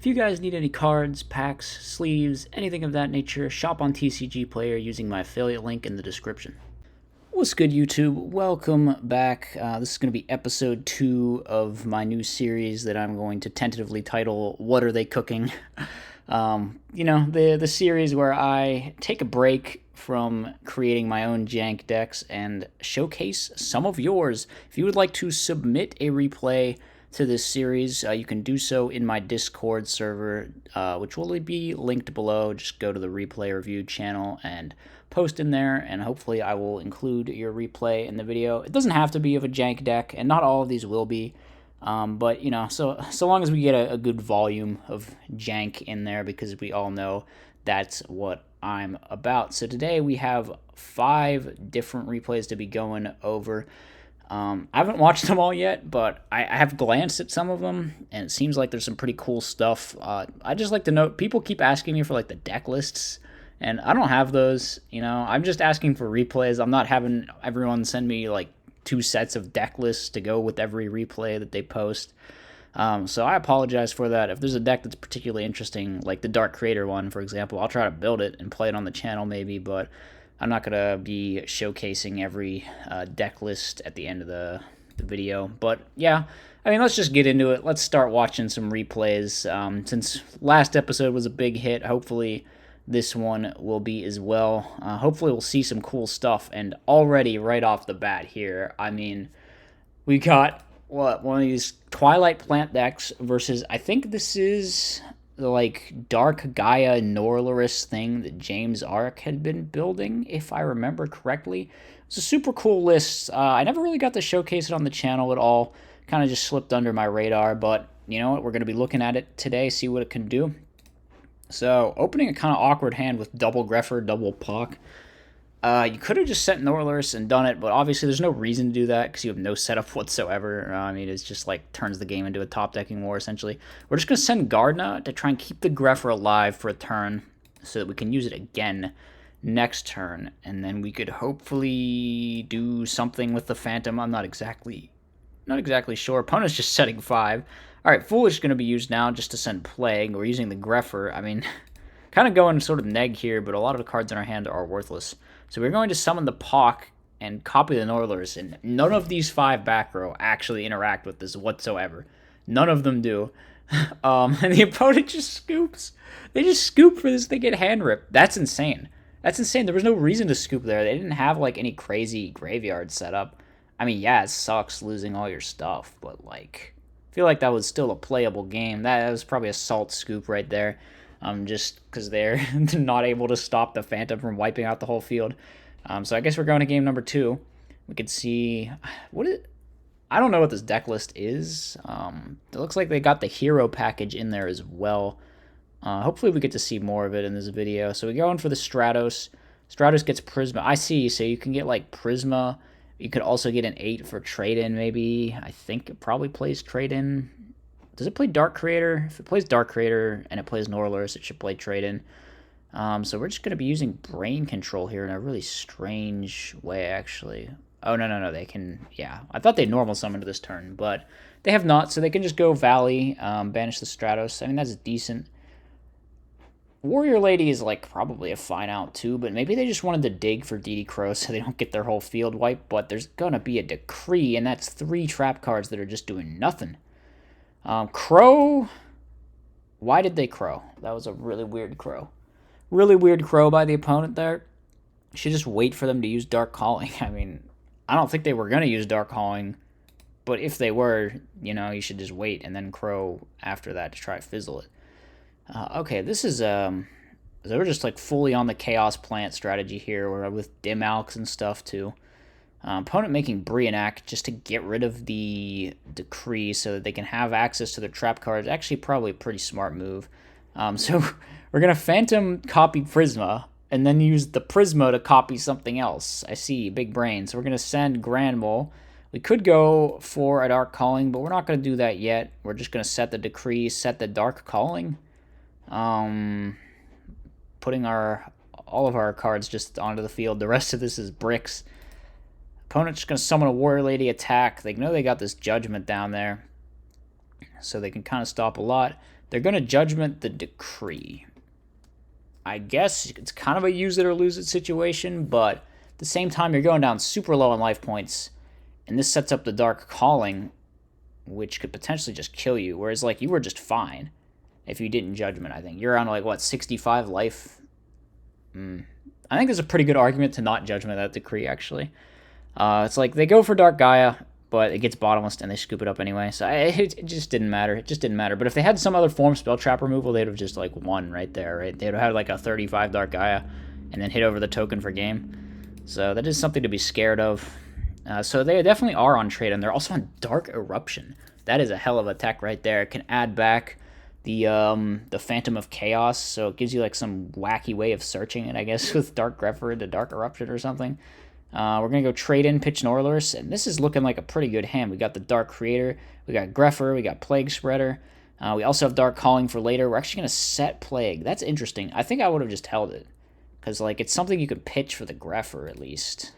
If you guys need any cards, packs, sleeves, anything of that nature, shop on TCG Player using my affiliate link in the description. What's good, YouTube? Welcome back. This is going to be episode 2 of my new series that I'm going to tentatively title, What Are They Cooking? The series where I take a break from creating my own jank decks and showcase some of yours. If you would like to submit a replay to this series, you can do so in my Discord server, which will be linked below. Just go to the replay review channel and post in there, and hopefully I will include your replay in the video. It doesn't have to be of a jank deck, and not all of these will be, but so long as we get a good volume of jank in there, because we all know that's what I'm about. So today we have 5 different replays to be going over. I haven't watched them all yet, but I have glanced at some of them, and it seems like there's some pretty cool stuff. I just like to note, people keep asking me for like the deck lists, and I don't have those. I'm just asking for replays. I'm not having everyone send me like 2 sets of deck lists to go with every replay that they post. So I apologize for that. If there's a deck that's particularly interesting, like the Dark Creator one, for example, I'll try to build it and play it on the channel maybe, but I'm not going to be showcasing every deck list at the end of the video. But yeah, let's just get into it. Let's start watching some replays. Since last episode was a big hit, hopefully this one will be as well. Hopefully we'll see some cool stuff. And already right off the bat here, we got one of these Twilight plant decks versus, I think this is the like Dark Gaia Norleras thing that James Ark had been building, if I remember correctly. It's a super cool list. I never really got to showcase it on the channel at all. Kind of just slipped under my radar, but you know what? We're going to be looking at it today, see what it can do. So, opening a kind of awkward hand with double Greffer, double Pock. You could have just sent Norleras and done it, but obviously there's no reason to do that because you have no setup whatsoever. It's just like turns the game into a top-decking war, essentially. We're just going to send Gardna to try and keep the Greffer alive for a turn so that we can use it again next turn, and then we could hopefully do something with the Phantom. I'm not exactly sure. Opponent's just setting 5. Alright, Foolish going to be used now just to send Plague. We're using the Greffer. Kind of going sort of neg here, but a lot of the cards in our hand are worthless. So we're going to summon the Pock and copy the Norleras, and none of these 5 back row actually interact with this whatsoever. None of them do. And the opponent just scoops. They just scoop for this, they get hand ripped. That's insane. That's insane. There was no reason to scoop there. They didn't have like any crazy graveyard setup. Yeah, it sucks losing all your stuff, but like, I feel like that was still a playable game. That was probably a salt scoop right there. Just because they're not able to stop the Phantom from wiping out the whole field. So I guess we're going to game number 2. We could see I don't know what this deck list is. It looks like they got the hero package in there as well. Hopefully we get to see more of it in this video. So we go in for the Stratos. Stratos gets Prisma. I see. So you can get like Prisma. You could also get an 8 for trade-in maybe. I think it probably plays trade-in. Does it play Dark Creator? If it plays Dark Creator and it plays Norleras, it should play Trade-In. So we're just going to be using Brain Control here in a really strange way, actually. Oh, no, they can... Yeah, I thought they'd normal summon to this turn, but they have not, so they can just go Valley, banish the Stratos. That's decent. Warrior Lady is, like, probably a fine out, too, but maybe they just wanted to dig for DD Crow so they don't get their whole field wiped, but there's going to be a Decree, and that's 3 trap cards that are just doing nothing. Crow. Why did they crow? That was a really weird crow. Really weird crow by the opponent there. You should just wait for them to use Dark Calling. I don't think they were going to use Dark Calling, but if they were, you should just wait and then crow after that to try to fizzle it. Okay, this is, we're just like fully on the Chaos Plant strategy here. We're with Dim Alks and stuff too. Opponent making Brionac just to get rid of the Decree so that they can have access to their trap cards. Actually, probably a pretty smart move. So we're going to Phantom copy Prisma and then use the Prisma to copy something else. I see, big brain. So we're going to send Granmole. We could go for a Dark Calling, but we're not going to do that yet. We're just going to set the Decree, set the Dark Calling. Putting all of our cards just onto the field. The rest of this is bricks. Opponent's just going to summon a Warrior Lady attack. They know they got this Judgment down there, so they can kind of stop a lot. They're going to Judgment the Decree. I guess it's kind of a use it or lose it situation, but at the same time, you're going down super low on life points, and this sets up the Dark Calling, which could potentially just kill you, whereas, like, you were just fine if you didn't Judgment, I think. You're on, like, what, 65 life? I think there's a pretty good argument to not Judgment that Decree, actually. It's like, they go for Dark Gaia, but it gets bottomless, and they scoop it up anyway, so it just didn't matter. It just didn't matter. But if they had some other form spell trap removal, they'd have just, like, won right there, right? They'd have had, like, a 35 Dark Gaia, and then hit over the token for game. So that is something to be scared of. So they definitely are on trade, and they're also on Dark Eruption. That is a hell of a tech right there. It can add back the Phantom of Chaos, so it gives you, like, some wacky way of searching it, I guess, with Dark Grepher into Dark Eruption or something. We're going to go trade in pitch Norleras, and this is looking like a pretty good hand. We got the Dark Creator, we got Grepher, we got Plague Spreader. We also have Dark Calling for later. We're actually going to set Plague. That's interesting. I think I would have just held it, because, like, it's something you could pitch for the Grepher at least.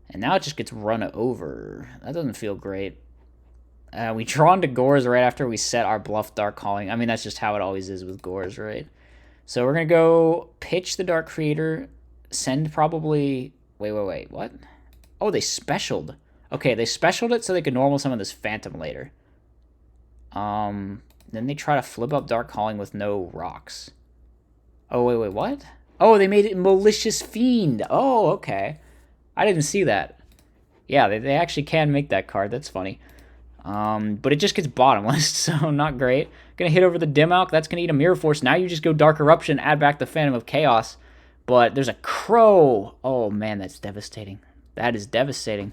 And now it just gets run over. That doesn't feel great. We draw into Gores right after we set our bluff Dark Calling. I mean, that's just how it always is with Gores, right? So we're going to go pitch the Dark Creator, send probably... Wait, what? Oh, they specialed. Okay, they specialed it so they could normal summon this Phantom later. Then they try to flip up Dark Calling with no rocks. Oh, wait, what? Oh, they made it Malicious Fiend. Oh, okay. I didn't see that. Yeah, they actually can make that card. That's funny. But it just gets bottomless, so not great. Gonna hit over the Dim-Alk. That's gonna eat a Mirror Force. Now you just go Dark Eruption, add back the Phantom of Chaos. But there's a Crow. Oh, man, that's devastating. That is devastating.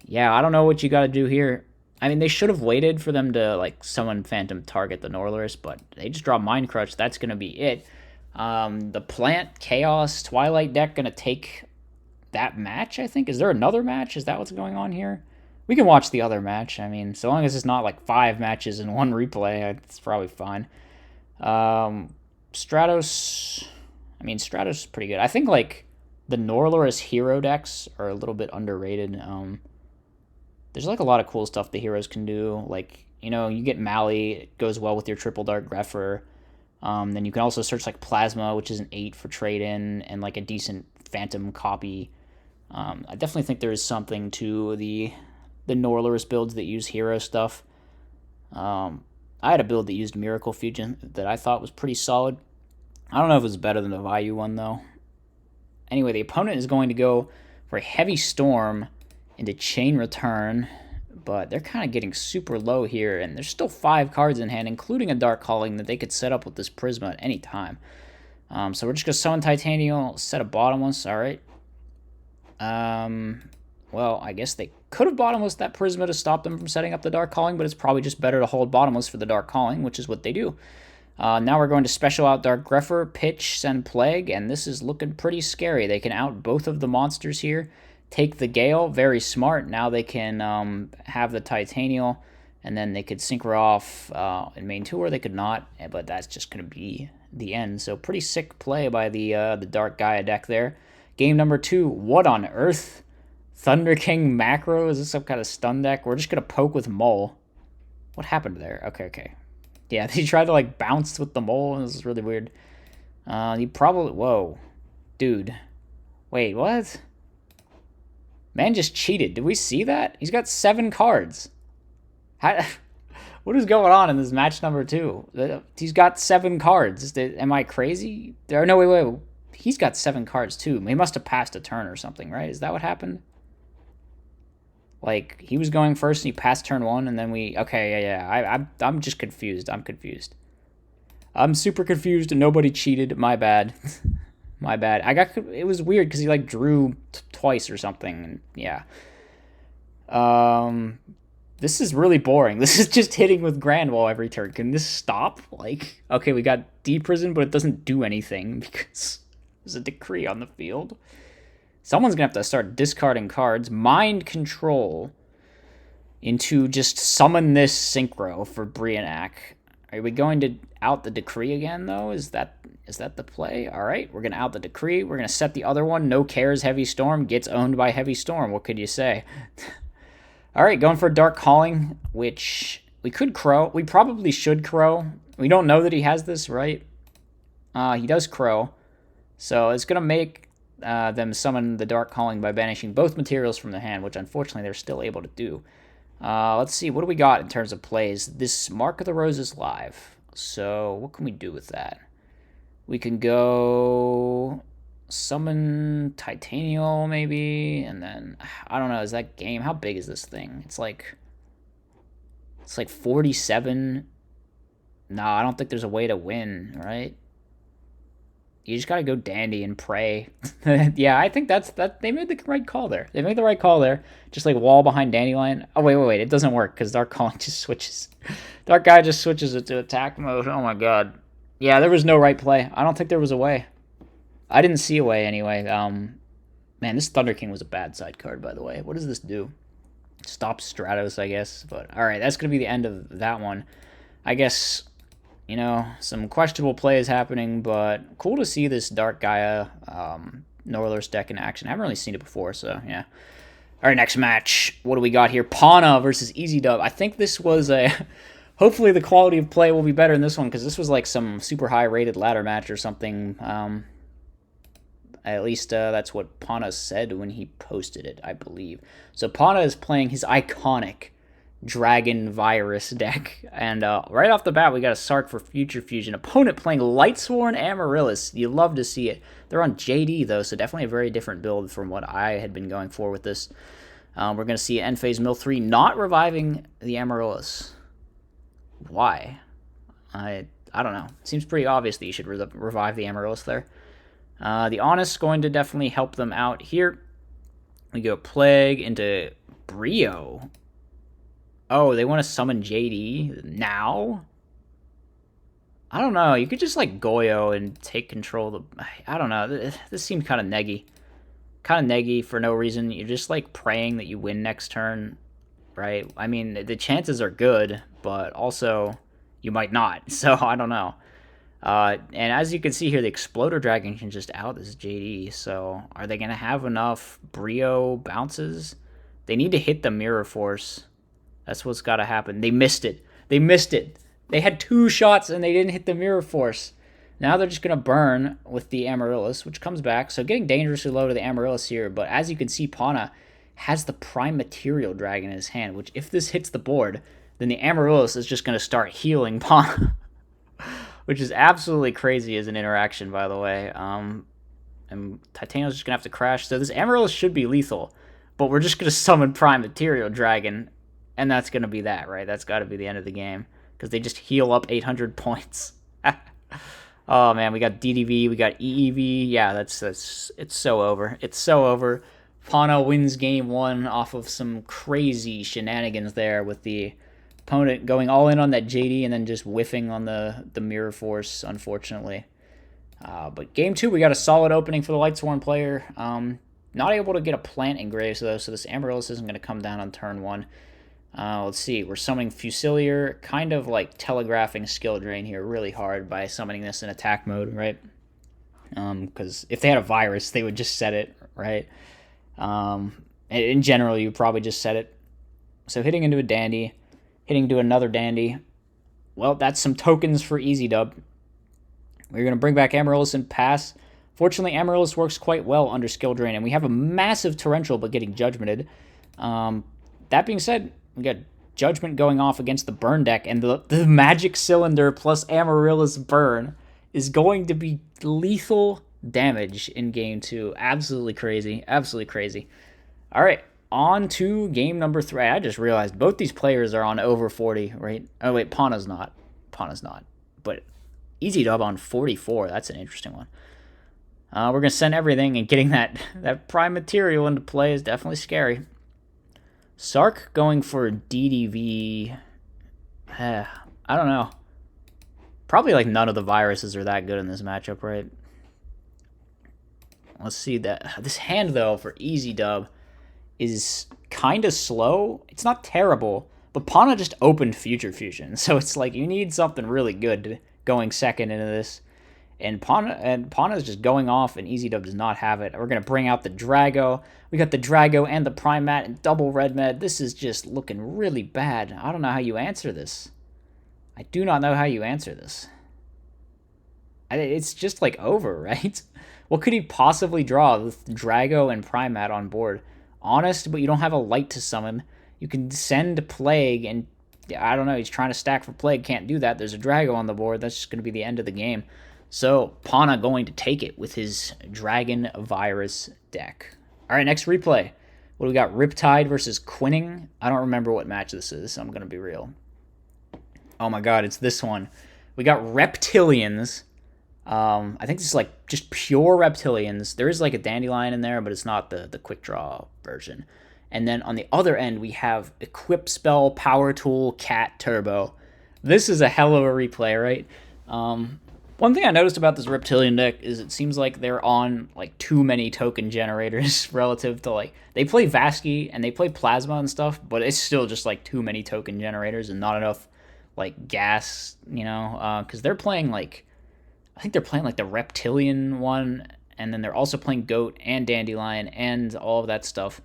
Yeah, I don't know what you got to do here. I mean, they should have waited for them to, like, summon Phantom target the Norleras, but they just draw Mind Crutch. That's going to be it. The Plant, Chaos, Twilight deck going to take that match, I think. Is there another match? Is that what's going on here? We can watch the other match. I mean, so long as it's not, like, 5 matches in one replay, it's probably fine. Stratos... I mean, Stratos is pretty good. I think, like, the Norleras hero decks are a little bit underrated. There's, like, a lot of cool stuff the heroes can do. Like, you know, you get Mali. It goes well with your triple Dark Grepher. Then you can also search, like, Plasma, which is an 8 for trade-in, and, like, a decent Phantom copy. I definitely think there is something to the Norleras builds that use hero stuff. I had a build that used Miracle Fusion that I thought was pretty solid. I don't know if it's better than the Vayu one, though. Anyway, the opponent is going to go for a Heavy Storm into Chain Return, but they're kind of getting super low here, and there's still 5 cards in hand, including a Dark Calling that they could set up with this Prisma at any time. So we're just going to summon Titanial, set a Bottomless, alright. Well, I guess they could have Bottomless that Prisma to stop them from setting up the Dark Calling, but it's probably just better to hold Bottomless for the Dark Calling, which is what they do. Now we're going to special out Dark Grepher, pitch, send Plague, and this is looking pretty scary. They can out both of the monsters here. Take the Gale, very smart. Now they can have the Titanial, and then they could Synchro off in main 2, or they could not, but that's just going to be the end. So pretty sick play by the Dark Gaia deck there. Game number 2, what on earth? Thunder King Macro? Is this some kind of stun deck? We're just going to poke with Mole. What happened there? Okay. Yeah, they tried to, like, bounce with the Mole. This is really weird. You probably... Whoa. Dude. Wait, what? Man just cheated. Did we see that? He's got 7 cards. What is going on in this match number 2? He's got 7 cards. Am I crazy? No, wait. He's got 7 cards, too. He must have passed a turn or something, right? Is that what happened? Like, he was going first and he passed turn 1, and then we... Okay, yeah. I'm just confused. I'm super confused and nobody cheated. My bad. My bad. It was weird because he, like, drew twice or something. And yeah. This is really boring. This is just hitting with Grand Wall every turn. Can this stop? Like, okay, we got D-Prison, but it doesn't do anything because there's a decree on the field. Someone's going to have to start discarding cards. Mind Control into just summon this Synchro for Brianak. Are we going to out the Decree again, though? Is that the play? All right, we're going to out the Decree. We're going to set the other one. No Cares, Heavy Storm. Gets owned by Heavy Storm. What could you say? All right, going for Dark Calling, which We could Crow. We probably should Crow. We don't know that he has this, right? He does Crow. So it's going to make them summon the Dark Calling by banishing both materials from the hand, which unfortunately they're still able to do. Let's see, what do we got in terms of plays? This Mark of the Rose is live. So what can we do with that? We can go summon Titanial maybe, and then I don't know, is that game, how big is this thing? It's like 47. No, I don't think there's a way to win, right? You just gotta go dandy and pray. Yeah, I think that they made the right call there. They made the right call there. Just like wall behind Dandelion. Oh wait, it doesn't work because Dark Calling just switches. Dark Gaia just switches it to attack mode. Oh my god. Yeah, there was no right play. I don't think there was a way. I didn't see a way anyway. Man, this Thunder King was a bad side card, by the way. What does this do? Stop Stratos, I guess. But all right, that's gonna be the end of that one. I guess. You know, some questionable plays happening, but cool to see this Dark Gaia Norleras deck in action. I haven't really seen it before, so yeah. All right, next match. What do we got here? Pana versus Easy Dub. I think this was a... Hopefully the quality of play will be better in this one, because this was like some super high-rated ladder match or something. At least that's what Pana said when he posted it, I believe. So Pana is playing his iconic Dragon Virus deck, and right off the bat we got a Sark for Future Fusion. Opponent playing Lightsworn Amaryllis. You love to see it. They're on JD though, so definitely a very different build from what I had been going for with this. We're going to see End Phase Mill 3 not reviving the Amaryllis. Why? I don't know. Seems pretty obvious that you should revive the Amaryllis there. The Honest going to definitely help them out here. We go Plague into Brio. Oh, they want to summon JD now? I don't know. You could just, like, Goyo and take control of the... I don't know. This seemed kind of neggy. Kind of neggy for no reason. You're just, like, praying that you win next turn, right? I mean, the chances are good, but also you might not. So, I don't know. And as you can see here, the Exploder Dragon can just out this JD. So, are they going to have enough Brio bounces? They need to hit the Mirror Force. That's what's got to happen. They missed it. They had 2 shots and they didn't hit the Mirror Force. Now they're just going to burn with the Amaryllis, which comes back. So getting dangerously low to the Amaryllis here. But as you can see, Pana has the Prime Material Dragon in his hand, which if this hits the board, then the Amaryllis is just going to start healing Pana. Which is absolutely crazy as an interaction, by the way. And Titania's just going to have to crash. So this Amaryllis should be lethal. But we're just going to summon Prime Material Dragon. And that's going to be that, right? That's got to be the end of the game. Because they just heal up 800 points. Oh, man, we got DDV, we got EEV. Yeah, it's so over. It's so over. Pana wins game 1 off of some crazy shenanigans there with the opponent going all in on that JD and then just whiffing on the Mirror Force, unfortunately. But game 2, we got a solid opening for the Lightsworn player. Not able to get a plant engrave, though, so this Amaryllis isn't going to come down on turn 1. Let's see, we're summoning Fusilier, kind of like telegraphing skill drain here really hard by summoning this in attack mode, right? Because if they had a virus, they would just set it, right? In general, you would probably just set it. So hitting into a Dandy, hitting into another Dandy. Well, that's some tokens for Easy Dub. We're going to bring back Amaryllis and pass. Fortunately, Amaryllis works quite well under skill drain, and we have a massive Torrential but getting Judgmented. That being said, we got Judgment going off against the Burn deck, and the Magic Cylinder plus Amaryllis Burn is going to be lethal damage in game 2. Absolutely crazy. Absolutely crazy. All right, on to game number 3. I just realized both these players are on over 40, right? Oh, wait, Pana's not. But Easy Dub on 44. That's an interesting one. We're going to send everything, and getting that Prime Material into play is definitely scary. Sark going for DDV. I don't know. Probably like none of the viruses are that good in this matchup, right? Let's see that. This hand, though, for Easy Dub is kind of slow. It's not terrible, but Pana just opened Future Fusion. So it's like you need something really good going second into this. And Pana is just going off, and Easy Dub does not have it. We're going to bring out the Drago. We got the Drago and the Primat and double red med. This is just looking really bad. I don't know how you answer this. I do not know how you answer this. It's just like over, right? What could he possibly draw with Drago and Primat on board? Honest, but you don't have a light to summon. You can send Plague, and I don't know, he's trying to stack for Plague. Can't do that. There's a Drago on the board. That's just going to be the end of the game. So, Pana going to take it with his Dragon Virus deck. All right, next replay. What do we got? Riptide versus Quinning. I don't remember what match this is, so I'm going to be real. Oh my god, it's this one. We got Reptilians. I think this is like just pure Reptilians. There is like a Dandelion in there, but it's not the quick draw version. And then on the other end, we have Equip Spell, Power Tool, Cat, Turbo. This is a hell of a replay, right? One thing I noticed about this Reptilian deck is it seems like they're on like too many token generators relative to like, they play Vasky and they play Plasma and stuff, but it's still just like too many token generators and not enough like gas, you know, because they're playing like, I think they're playing like the Reptilian one, and then they're also playing Goat and Dandelion and all of that stuff.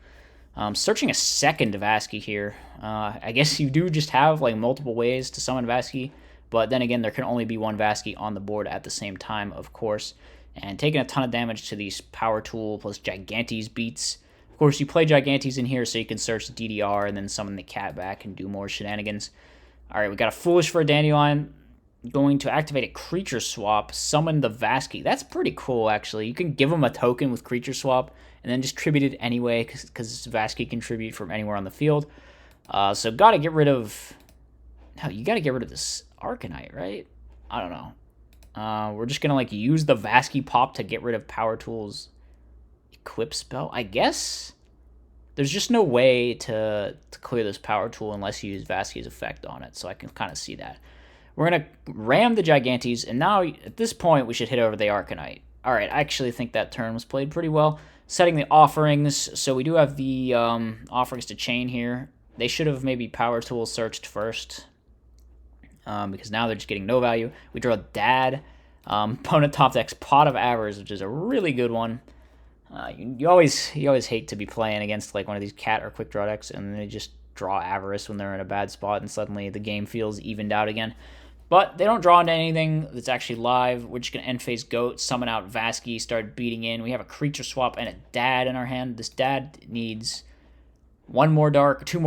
Searching a second Vasky here. I guess you do just have like multiple ways to summon Vasky, but then again, there can only be one Vasky on the board at the same time, of course. And taking a ton of damage to these Power Tool plus Gigantes beats. Of course, you play Gigantes in here so you can search DDR and then summon the cat back and do more shenanigans. All right, we got a Foolish for a Dandelion. Going to activate a creature swap, summon the Vasky. That's pretty cool, actually. You can give them a token with creature swap and then distribute it anyway because Vasky can contribute from anywhere on the field. So got to get rid of... No, you got to get rid of this Arcanite, right? I don't know. We're just going to like use the Vasky pop to get rid of Power Tool's Equip Spell, I guess? There's just no way to clear this Power Tool unless you use Vasky's effect on it, so I can kind of see that. We're going to ram the Gigantes, and now at this point we should hit over the Arcanite. All right, I actually think that turn was played pretty well. Setting the offerings, so we do have the offerings to chain here. They should have maybe Power Tool searched first, because now they're just getting no value. We draw Dad. Opponent top decks Pot of Avarice, which is a really good one. You always hate to be playing against like one of these cat or quick draw decks, and they just draw Avarice when they're in a bad spot, and suddenly the game feels evened out again. But they don't draw into anything that's actually live. We're just going to end phase Goat, summon out Vasky, start beating in. We have a creature swap and a Dad in our hand. This Dad needs two more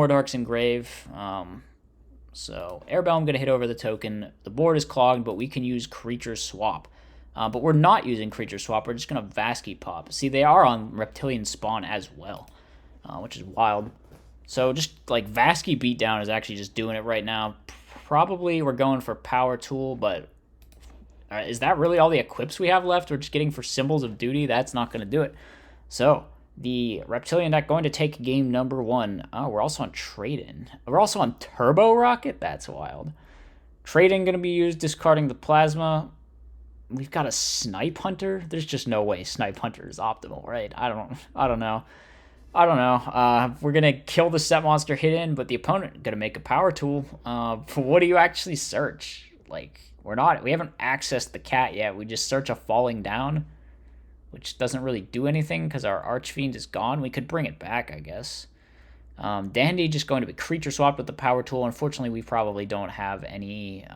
darks in grave. So Airbell, I'm going to hit over the token. The board is clogged, but we can use creature swap. But we're not using creature swap. We're just going to Vasky pop. See, they are on Reptilian spawn as well, which is wild. So just like Vasky beatdown is actually just doing it right now. Probably we're going for Power Tool, but is that really all the equips we have left? We're just getting for Symbols of Duty. That's not going to do it. So the Reptilian deck going to take game number 1. Oh, we're also on Trade-In. We're also on Turbo Rocket? That's wild. Trade-In going to be used, discarding the Plasma. We've got a Snipe Hunter. There's just no way Snipe Hunter is optimal, right? I don't know. We're going to kill the set monster hidden, but the opponent going to make a Power Tool. What do you actually search? Like, we haven't accessed the cat yet. We just search a Falling Down, which doesn't really do anything because our Archfiend is gone. We could bring it back, I guess. Dandy just going to be creature swapped with the Power Tool. Unfortunately, we probably don't have any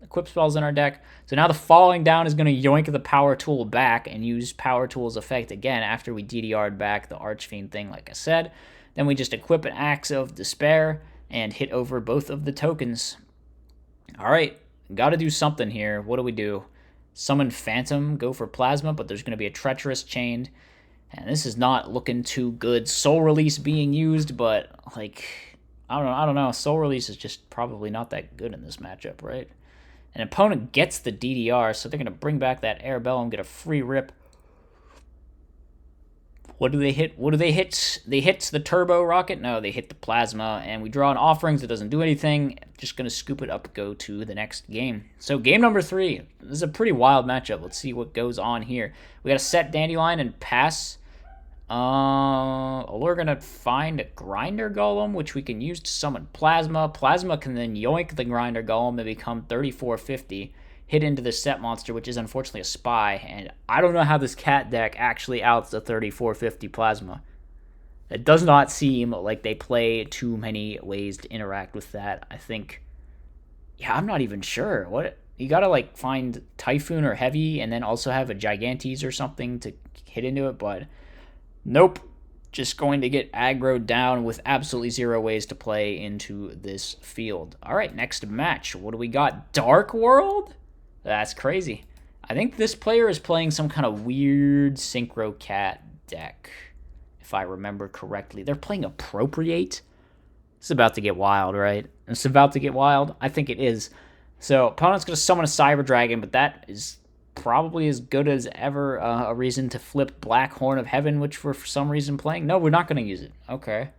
equip spells in our deck. So now the Falling Down is going to yoink the Power Tool back and use Power Tool's effect again after we DDR'd back the Archfiend thing, like I said. Then we just equip an Axe of Despair and hit over both of the tokens. All right, got to do something here. What do we do? Summon Phantom, go for Plasma, but there's going to be a Treacherous chained. And this is not looking too good. Soul Release being used, but like, I don't know. Soul Release is just probably not that good in this matchup, right? An opponent gets the DDR, so they're going to bring back that Airbellum, get a free rip. What do they hit? They hit the Turbo Rocket? No, they hit the Plasma, and we draw an Offerings. It doesn't do anything. Just going to scoop it up, go to the next game. So game number 3. This is a pretty wild matchup. Let's see what goes on here. We got to set Dandelion and pass. We're going to find a Grinder Golem, which we can use to summon Plasma. Plasma can then yoink the Grinder Golem to become 3450. hit into the set monster, which is unfortunately a spy. And I don't know how this cat deck actually outs the 3450 plasma. It does not seem like they play too many ways to interact with that. I think, yeah, I'm not even sure. What, you gotta like find Typhoon or Heavy and then also have a Gigantes or something to hit into it, but nope. Just going to get aggroed down with absolutely zero ways to play into this field. All right, next match. What do we got? Dark World? That's crazy. I think this player is playing some kind of weird Synchro Cat deck, if I remember correctly. They're playing Appropriate. It's about to get wild, right? It's about to get wild. I think it is. So opponent's going to summon a Cyber Dragon, but that is probably as good as ever a reason to flip Black Horn of Heaven, which we're for some reason playing. No, we're not going to use it. Okay.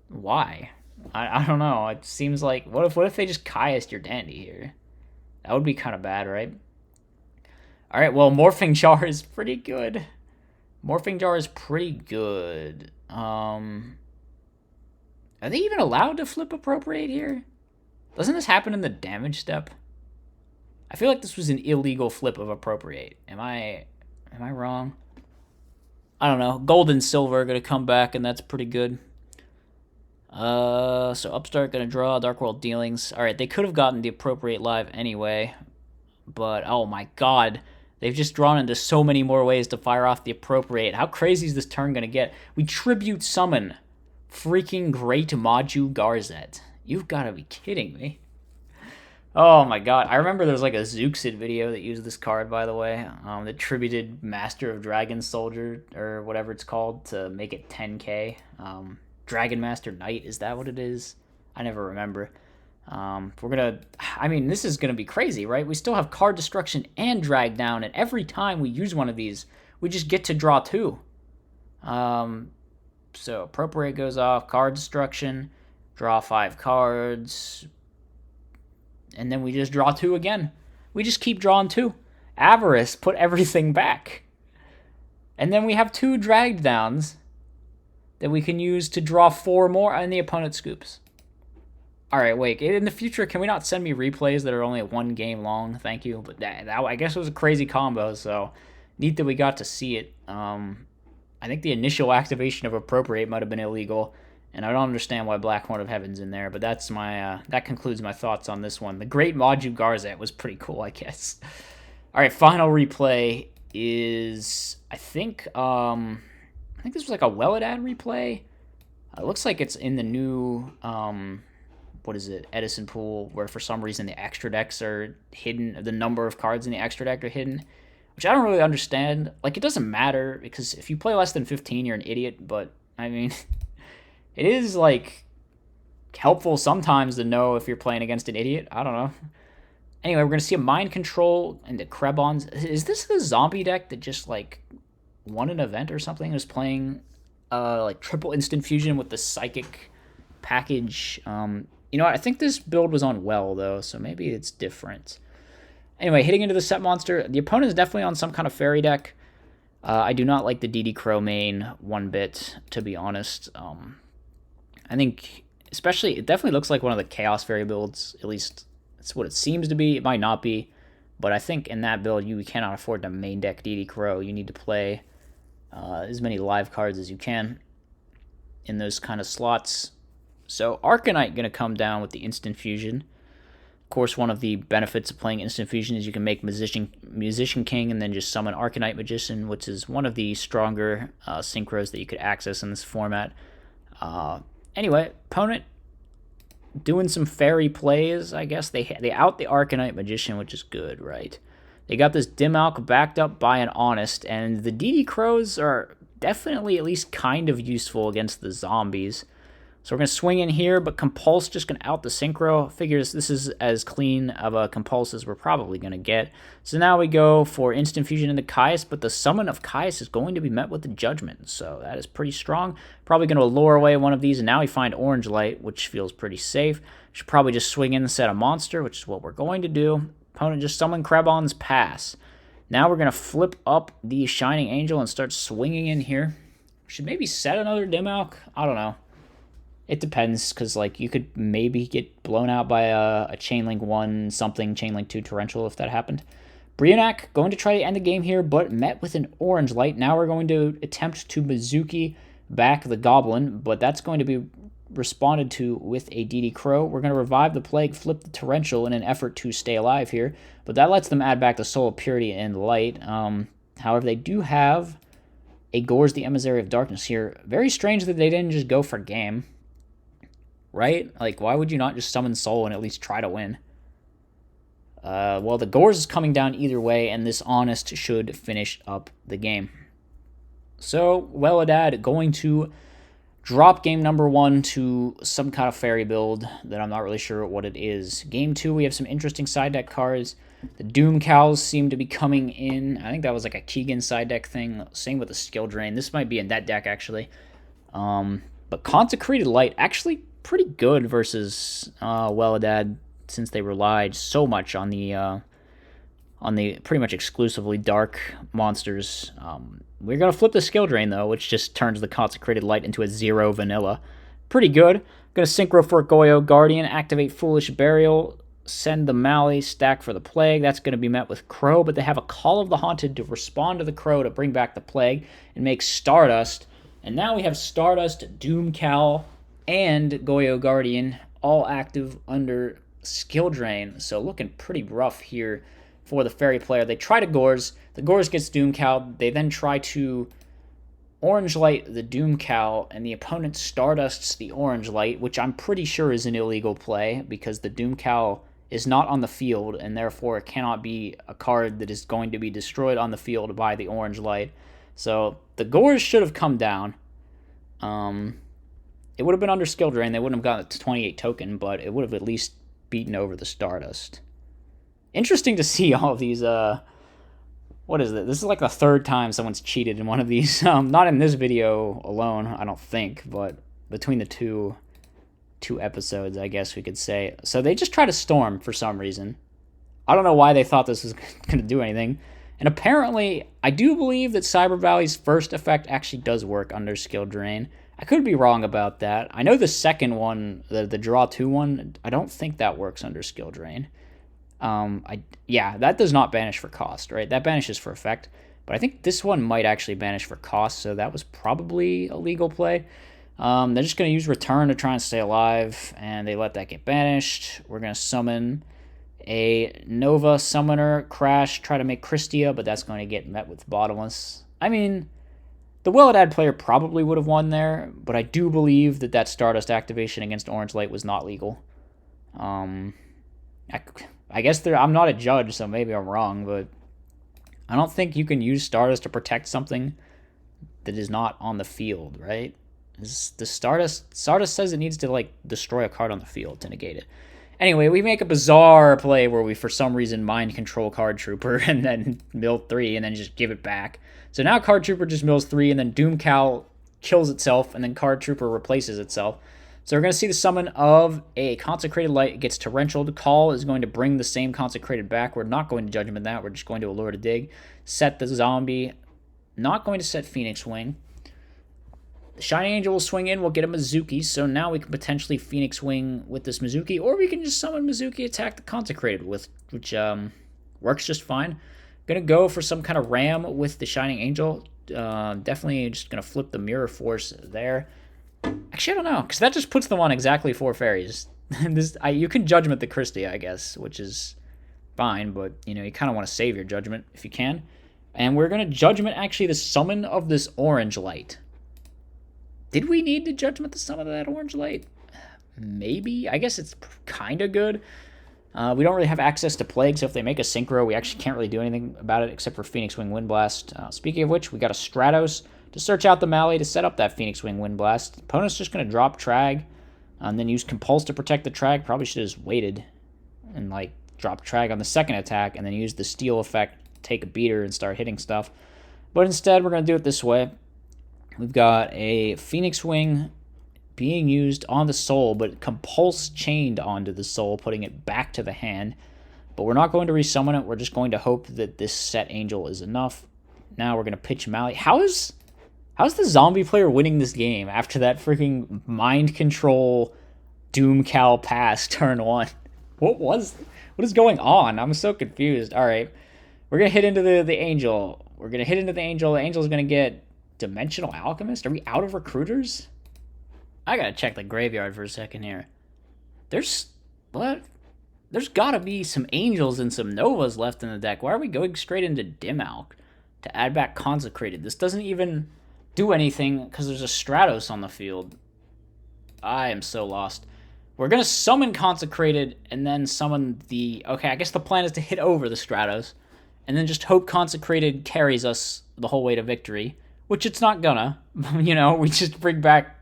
Why? I don't know. It seems like, what if they just Kai'd your Dandy here? That would be kind of bad, right? All right, well, Morphing Jar is pretty good. Morphing Jar is pretty good. Are they even allowed to flip Appropriate here? Doesn't this happen in the damage step? I feel like this was an illegal flip of Appropriate. Am I wrong? I don't know. Gold and Silver are going to come back, and that's pretty good. So Upstart going to draw Dark World Dealings. All right, they could have gotten the Appropriate live anyway, but oh my god. They've just drawn into so many more ways to fire off the Appropriate. How crazy is this turn going to get? We Tribute Summon freaking Great Maju Garzet. You've got to be kidding me. Oh my god. I remember there was like a Zeuxid video that used this card, by the way, that tributed Master of Dragon Soldier, or whatever it's called, to make it 10k. Dragon Master Knight, is that what it is? I never remember. We're gonna, I mean, this is gonna be crazy, right? We still have card destruction and drag down, and every time we use one of these, we just get to draw 2. So Appropriate goes off, card destruction, draw 5 cards, and then we just draw 2 again. We just keep drawing 2. Avarice, put everything back. And then we have 2 drag downs that we can use to draw 4 more, and the opponent scoops. Alright, wait, in the future, can we not send me replays that are only 1 game long? Thank you. But that I guess was a crazy combo, so neat that we got to see it. I think the initial activation of Appropriate might have been illegal, and I don't understand why Black Horn of Heaven's in there, but that's my that concludes my thoughts on this one. The Great Maju Garzet was pretty cool, I guess. Alright, final replay is, I think this was like a Welidad replay. It looks like it's in the new, what is it, Edison pool, where for some reason the extra decks are hidden, the number of cards in the extra deck are hidden, which I don't really understand. Like, it doesn't matter, because if you play less than 15, you're an idiot, but, I mean, it is, like, helpful sometimes to know if you're playing against an idiot. I don't know. Anyway, we're going to see a Mind Control and the Krebons. Is this the zombie deck that just, like, won an event or something? It was playing, like, triple instant fusion with the Psychic package. You know what? I think this build was on Well, though, so maybe it's different. Anyway, hitting into the set monster. The opponent is definitely on some kind of fairy deck. I do not like the DD Crow main one bit, to be honest. I think, especially, it definitely looks like one of the Chaos Fairy builds. At least, that's what it seems to be. It might not be. But I think in that build, you cannot afford to main deck DD Crow. You need to play as many live cards as you can in those kind of slots. So Arcanite going to come down with the Instant Fusion. Of course, one of the benefits of playing Instant Fusion is you can make Musician King and then just summon Arcanite Magician, which is one of the stronger synchros that you could access in this format. Anyway, opponent doing some fairy plays, I guess. They out the Arcanite Magician, which is good, right? They got this Dim Alk backed up by an Honest, and the DD Crows are definitely at least kind of useful against the zombies. So we're going to swing in here, but Compulse just going to out the Synchro. Figures this is as clean of a Compulse as we're probably going to get. So now we go for Instant Fusion into Caius, but the summon of Caius is going to be met with the Judgment. So that is pretty strong. Probably going to lure away one of these, and now we find Orange Light, which feels pretty safe. Should probably just swing in and set a monster, which is what we're going to do. Opponent just summon Krebon's Pass. Now we're going to flip up the Shining Angel and start swinging in here. Should maybe set another Dim Alk? I don't know. It depends, because like you could maybe get blown out by a Chainlink 1 something, Chainlink 2 Torrential if that happened. Brionac going to try to end the game here, but met with an orange light. Now we're going to attempt to Mizuki back the Goblin, but that's going to be responded to with a DD Crow. We're going to revive the Plague, flip the Torrential in an effort to stay alive here, but that lets them add back the Soul of Purity and Light. However, they do have a Gorz the Emissary of Darkness here. Very strange that they didn't just go for game, right? Like, why would you not just summon Soul and at least try to win? Well, the Gorz is coming down either way, and this Honest should finish up the game. So, Welodad going to drop game number 1 to some kind of fairy build that I'm not really sure what it is. Game 2, we have some interesting side deck cards. The Doom Cows seem to be coming in. I think that was like a Keegan side deck thing. Same with the Skill Drain. This might be in that deck, actually. But Consecrated Light, actually pretty good versus Welodad, since they relied so much on the pretty much exclusively dark monsters. We're going to flip the Skill Drain, though, which just turns the Consecrated Light into a 0 vanilla. Pretty good. Going to Synchro for Goyo Guardian, activate Foolish Burial, send the Mally, stack for the Plague. That's going to be met with Crow, but they have a Call of the Haunted to respond to the Crow to bring back the Plague and make Stardust. And now we have Stardust, Doom Cowl, and Goyo Guardian all active under Skill Drain. So looking pretty rough here for the Fairy player. They try to Gorz. The Gorz gets Doom Cowl. They then try to Orange Light the Doom Cowl, and the opponent Stardusts the Orange Light, which I'm pretty sure is an illegal play because the Doom Cowl is not on the field, and therefore it cannot be a card that is going to be destroyed on the field by the Orange Light. So the Gorz should have come down. It would have been under Skill Drain. They wouldn't have gotten to 28 token, but it would have at least beaten over the Stardust. Interesting to see all of these, what is it? This is like the third time someone's cheated in one of these. Not in this video alone, I don't think, but between the two episodes, I guess we could say. So they just try to Storm for some reason. I don't know why they thought this was going to do anything. And apparently, I do believe that Cyber Valley's first effect actually does work under Skill Drain. I could be wrong about that. I know the second one, the Draw 2 one, I don't think that works under Skill Drain. Yeah, that does not banish for cost, right? That banishes for effect. But I think this one might actually banish for cost, so that was probably a legal play. They're just going to use Return to try and stay alive, and they let that get banished. We're going to summon a Nova Summoner, Crash, try to make Christia, but that's going to get met with Bottomless. I mean, the Welodad player probably would have won there, but I do believe that that Stardust activation against Orange Light was not legal. I guess I'm not a judge, so maybe I'm wrong, but I don't think you can use Stardust to protect something that is not on the field, right? The Stardust says it needs to like destroy a card on the field to negate it. Anyway, we make a bizarre play where we for some reason mind control Card Trooper and then mill 3 and then just give it back. So now Card Trooper just mills 3 and then Doom Cowl kills itself and then Card Trooper replaces itself. So we're going to see the summon of a Consecrated Light. It gets Torrential. The Call is going to bring the same Consecrated back. We're not going to Judgment that. We're just going to Allure to Dig. Set the Zombie. Not going to set Phoenix Wing. The Shining Angel will swing in. We'll get a Mizuki. So now we can potentially Phoenix Wing with this Mizuki. Or we can just summon Mizuki, attack the Consecrated, which works just fine. Going to go for some kind of ram with the Shining Angel. Definitely just going to flip the Mirror Force there. Actually, I don't know, because that just puts them on exactly 4 fairies. You can Judgment the Christia, I guess, which is fine, but, you know, you kind of want to save your Judgment if you can. And we're going to Judgment, actually, the summon of this Orange Light. Did we need to Judgment the summon of that Orange Light? Maybe. I guess it's kind of good. We don't really have access to Plague, so if they make a Synchro, we actually can't really do anything about it except for Phoenix Wing Wind Blast. Speaking of which, we got a Stratos to search out the Mally to set up that Phoenix Wing Wind Blast. Opponent's just going to drop Trag and then use Compulse to protect the Trag. Probably should have just waited and like drop Trag on the second attack and then use the Steel effect, take a beater and start hitting stuff. But instead, we're going to do it this way. We've got a Phoenix Wing being used on the Soul, but Compulse chained onto the Soul, putting it back to the hand. But we're not going to resummon it. We're just going to hope that this set Angel is enough. Now we're going to pitch Mally. How is How's the zombie player winning this game after that freaking mind control Doom Cal pass turn one? What is going on? I'm so confused. All right, we're gonna hit into the angel. We're gonna hit into the angel. The angel's gonna get Dimensional Alchemist. Are we out of recruiters? I gotta check the graveyard for a second here. There's what? There's gotta be some angels and some novas left in the deck. Why are we going straight into Dim Alch to add back Consecrated? This doesn't even do anything because there's a Stratos on the field. I am so lost. We're going to summon Consecrated and then summon the... Okay, I guess the plan is to hit over the Stratos and then just hope Consecrated carries us the whole way to victory, which it's not gonna. You know, we just bring back...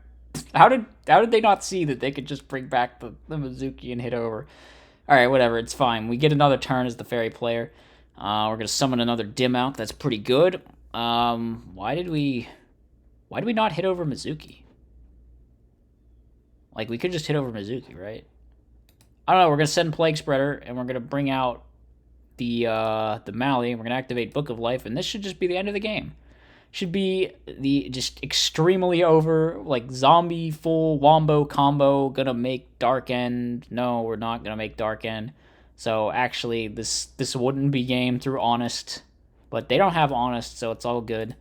How did they not see that they could just bring back the Mizuki and hit over? Alright, whatever, it's fine. We get another turn as the fairy player. We're going to summon another Dim Alch. That's pretty good. Why did we not hit over Mizuki? Like, we could just hit over Mizuki, right? I don't know. We're going to send Plague Spreader, and we're going to bring out the Mali, and we're going to activate Book of Life, and this should just be the end of the game. Should be the just extremely over, like, zombie full wombo combo, gonna make Dark End. No, we're not gonna make Dark End. So, actually, this wouldn't be game through Honest, but they don't have Honest, so it's all good.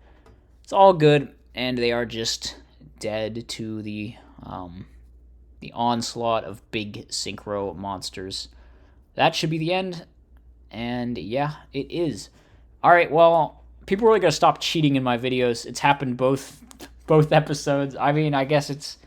It's all good, and they are just dead to the onslaught of big Synchro monsters. That should be the end, and yeah, it is. Alright, well, people are really gonna stop cheating in my videos. It's happened both episodes. I mean, I guess it's,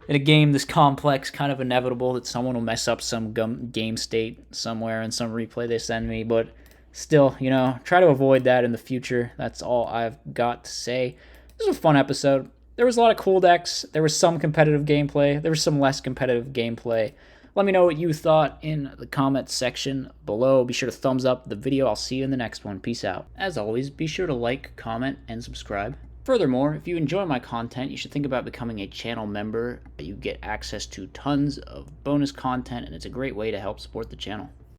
in a game this complex, kind of inevitable that someone will mess up some game state somewhere in some replay they send me, but still, you know, try to avoid that in the future. That's all I've got to say. This was a fun episode. There was a lot of cool decks. There was some competitive gameplay. There was some less competitive gameplay. Let me know what you thought in the comments section below. Be sure to thumbs up the video. I'll see you in the next one. Peace out. As always, be sure to like, comment, and subscribe. Furthermore, if you enjoy my content, you should think about becoming a channel member. You get access to tons of bonus content, and it's a great way to help support the channel.